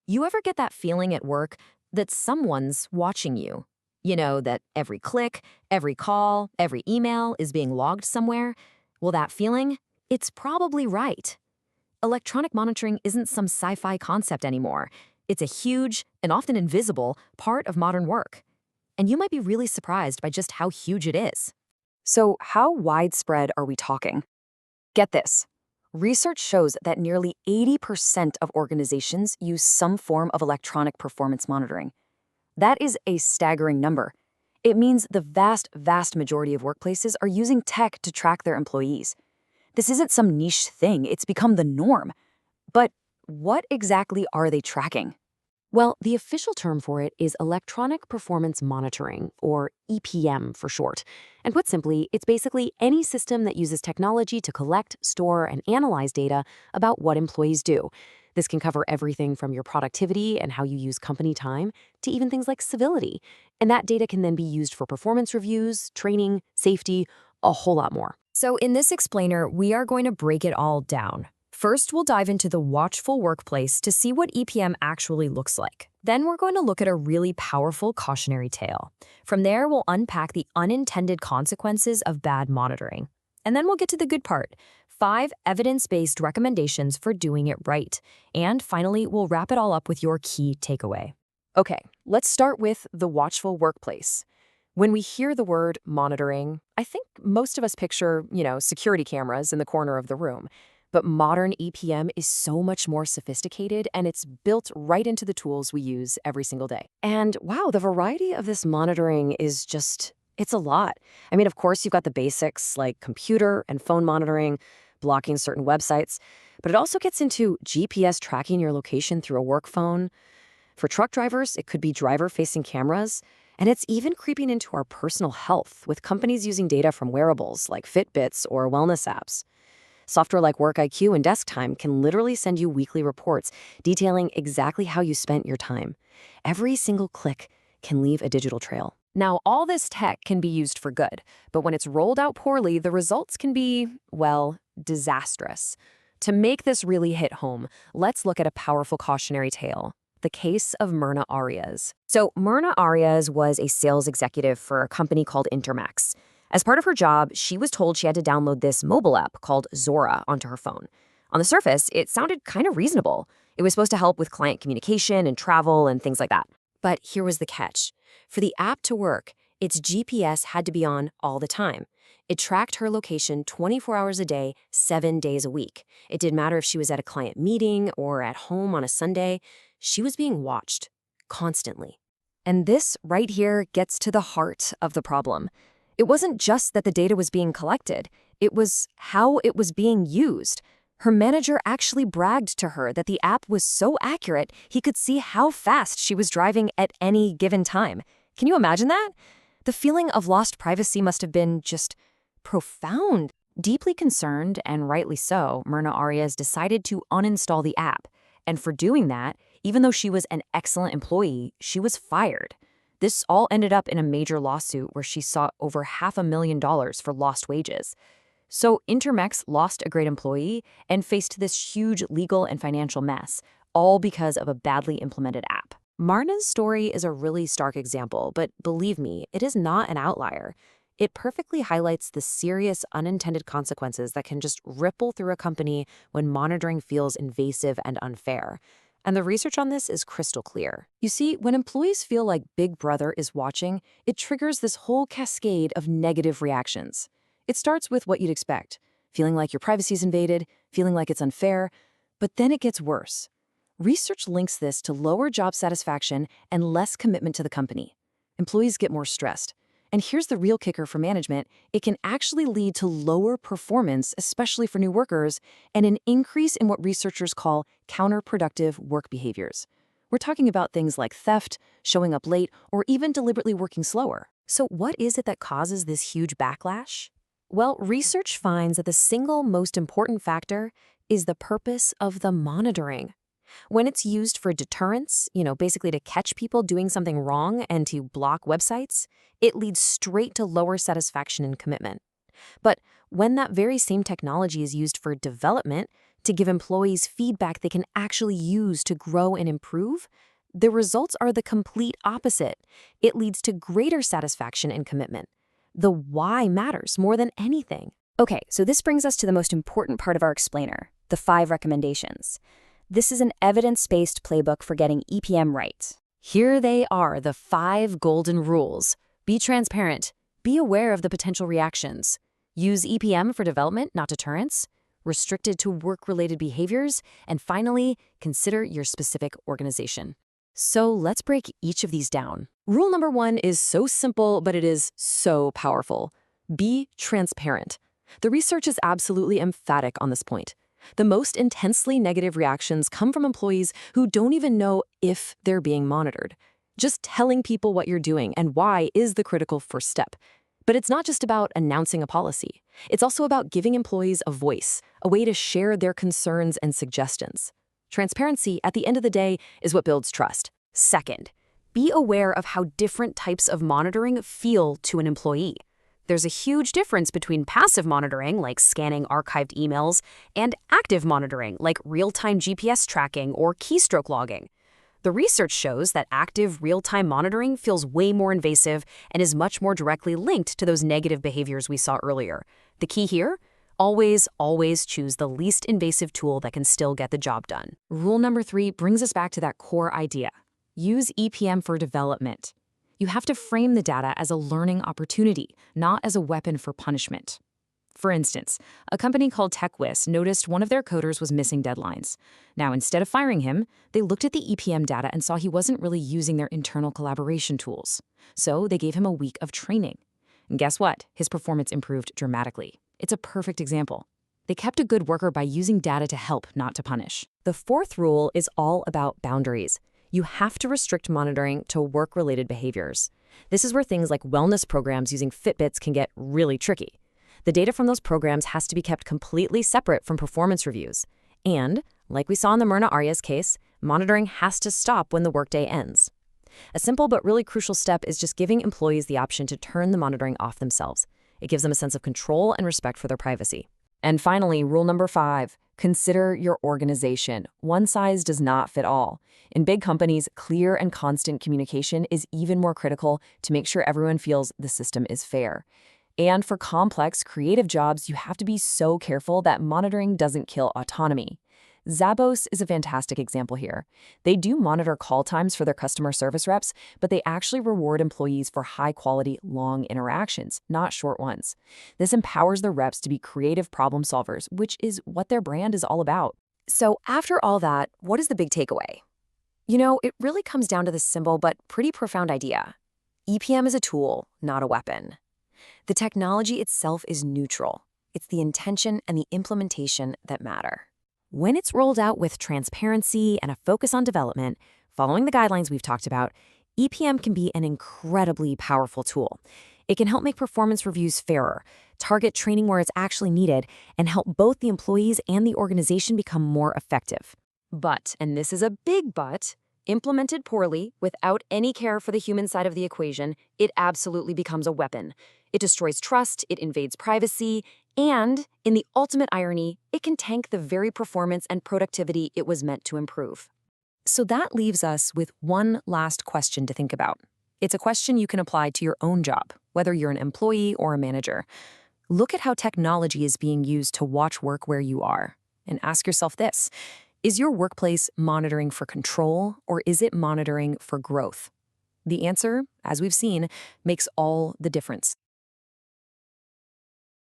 You ever get that feeling at work that someone's watching you? You know, that every click, every call, every email is being logged somewhere? Well, that feeling? It's probably right. Electronic monitoring isn't some sci-fi concept anymore. It's a huge, and often invisible, part of modern work. And you might be really surprised by just how huge it is. So, how widespread are we talking? Get this. Research shows that nearly 80% of organizations use some form of electronic performance monitoring. That is a staggering number. It means the vast majority of workplaces are using tech to track their employees. This isn't some niche thing, it's become the norm. But what exactly are they tracking? Well, the official term for it is electronic performance monitoring, or EPM for short. And put simply, it's basically any system that uses technology to collect, store, and analyze data about what employees do. This can cover everything from your productivity and how you use company time to even things like civility. And that data can then be used for performance reviews, training, safety, a whole lot more. So in this explainer, we are going to break it all down. First, we'll dive into the watchful workplace to see what EPM actually looks like. Then we're going to look at a really powerful cautionary tale. From there, we'll unpack the unintended consequences of bad monitoring. And then we'll get to the good part, 5 evidence-based recommendations for doing it right. And finally, we'll wrap it all up with your key takeaway. Okay, let's start with the watchful workplace. When we hear the word monitoring, I think most of us picture, security cameras in the corner of the room. But modern EPM is so much more sophisticated, and it's built right into the tools we use every single day. And wow, the variety of this monitoring is it's a lot. I mean, of course, you've got the basics like computer and phone monitoring, blocking certain websites, but it also gets into GPS tracking your location through a work phone. For truck drivers, it could be driver-facing cameras, and it's even creeping into our personal health with companies using data from wearables like Fitbits or wellness apps. Software like WorkIQ and Desk Time can literally send you weekly reports detailing exactly how you spent your time. Every single click can leave a digital trail. Now, all this tech can be used for good, but when it's rolled out poorly, the results can be, well, disastrous. To make this really hit home, let's look at a powerful cautionary tale. The case of Myrna Arias. So Myrna Arias was a sales executive for a company called Intermex. As part of her job, she was told she had to download this mobile app called Zora onto her phone. On the surface, it sounded kind of reasonable. It was supposed to help with client communication and travel and things like that. But here was the catch. For the app to work, its GPS had to be on all the time. It tracked her location 24 hours a day, 7 days a week. It didn't matter if she was at a client meeting or at home on a Sunday. She was being watched constantly. And this right here gets to the heart of the problem. It wasn't just that the data was being collected, it was how it was being used. Her manager actually bragged to her that the app was so accurate he could see how fast she was driving at any given time. Can you imagine that? The feeling of lost privacy must have been just profound. Deeply concerned, and rightly so, Myrna Arias decided to uninstall the app. And for doing that, even though she was an excellent employee, she was fired. This all ended up in a major lawsuit where she sought over $500,000 for lost wages. So Intermex lost a great employee and faced this huge legal and financial mess, all because of a badly implemented app. Marna's story is a really stark example, but believe me, it is not an outlier. It perfectly highlights the serious unintended consequences that can just ripple through a company when monitoring feels invasive and unfair. And the research on this is crystal clear. You see, when employees feel like Big Brother is watching, it triggers this whole cascade of negative reactions. It starts with what you'd expect, feeling like your privacy's invaded, feeling like it's unfair, but then it gets worse. Research links this to lower job satisfaction and less commitment to the company. Employees get more stressed. And here's the real kicker for management, it can actually lead to lower performance, especially for new workers, and an increase in what researchers call counterproductive work behaviors. We're talking about things like theft, showing up late, or even deliberately working slower. So what is it that causes this huge backlash? Well, research finds that the single most important factor is the purpose of the monitoring. When it's used for deterrence, basically to catch people doing something wrong and to block websites, it leads straight to lower satisfaction and commitment. But when that very same technology is used for development, to give employees feedback they can actually use to grow and improve, the results are the complete opposite. It leads to greater satisfaction and commitment. The why matters more than anything. Okay, so this brings us to the most important part of our explainer, the 5 recommendations. This is an evidence-based playbook for getting EPM right. Here they are, the 5 golden rules. Be transparent. Be aware of the potential reactions. Use EPM for development, not deterrence. Restricted to work-related behaviors. And finally, consider your specific organization. So let's break each of these down. Rule number 1 is so simple, but it is so powerful. Be transparent. The research is absolutely emphatic on this point. The most intensely negative reactions come from employees who don't even know if they're being monitored. Just telling people what you're doing and why is the critical first step. But it's not just about announcing a policy. It's also about giving employees a voice, a way to share their concerns and suggestions. Transparency, at the end of the day, is what builds trust. Second, be aware of how different types of monitoring feel to an employee. There's a huge difference between passive monitoring, like scanning archived emails, and active monitoring, like real-time GPS tracking or keystroke logging. The research shows that active real-time monitoring feels way more invasive and is much more directly linked to those negative behaviors we saw earlier. The key here? Always choose the least invasive tool that can still get the job done. Rule number 3 brings us back to that core idea. Use EPM for development. You have to frame the data as a learning opportunity, not as a weapon for punishment. For instance, a company called TechWis noticed one of their coders was missing deadlines. Now, instead of firing him, they looked at the EPM data and saw he wasn't really using their internal collaboration tools. So they gave him a week of training. And guess what? His performance improved dramatically. It's a perfect example. They kept a good worker by using data to help, not to punish. The 4th rule is all about boundaries. You have to restrict monitoring to work-related behaviors. This is where things like wellness programs using Fitbits can get really tricky. The data from those programs has to be kept completely separate from performance reviews. And, like we saw in the Myrna Arias case, monitoring has to stop when the workday ends. A simple but really crucial step is just giving employees the option to turn the monitoring off themselves. It gives them a sense of control and respect for their privacy. And finally, rule number 5, consider your organization. One size does not fit all. In big companies, clear and constant communication is even more critical to make sure everyone feels the system is fair. And for complex, creative jobs, you have to be so careful that monitoring doesn't kill autonomy. Zappos is a fantastic example here. They do monitor call times for their customer service reps, but they actually reward employees for high-quality, long interactions, not short ones. This empowers the reps to be creative problem solvers, which is what their brand is all about. So after all that, what is the big takeaway? You know, it really comes down to this simple but pretty profound idea. EPM is a tool, not a weapon. The technology itself is neutral. It's the intention and the implementation that matter. When it's rolled out with transparency and a focus on development, following the guidelines we've talked about, EPM can be an incredibly powerful tool. It can help make performance reviews fairer, target training where it's actually needed, and help both the employees and the organization become more effective. But, and this is a big but, implemented poorly, without any care for the human side of the equation, it absolutely becomes a weapon. It destroys trust, it invades privacy, and, in the ultimate irony, it can tank the very performance and productivity it was meant to improve. So that leaves us with one last question to think about. It's a question you can apply to your own job, whether you're an employee or a manager. Look at how technology is being used to watch work where you are, and ask yourself this. Is your workplace monitoring for control, or is it monitoring for growth? The answer, as we've seen, makes all the difference.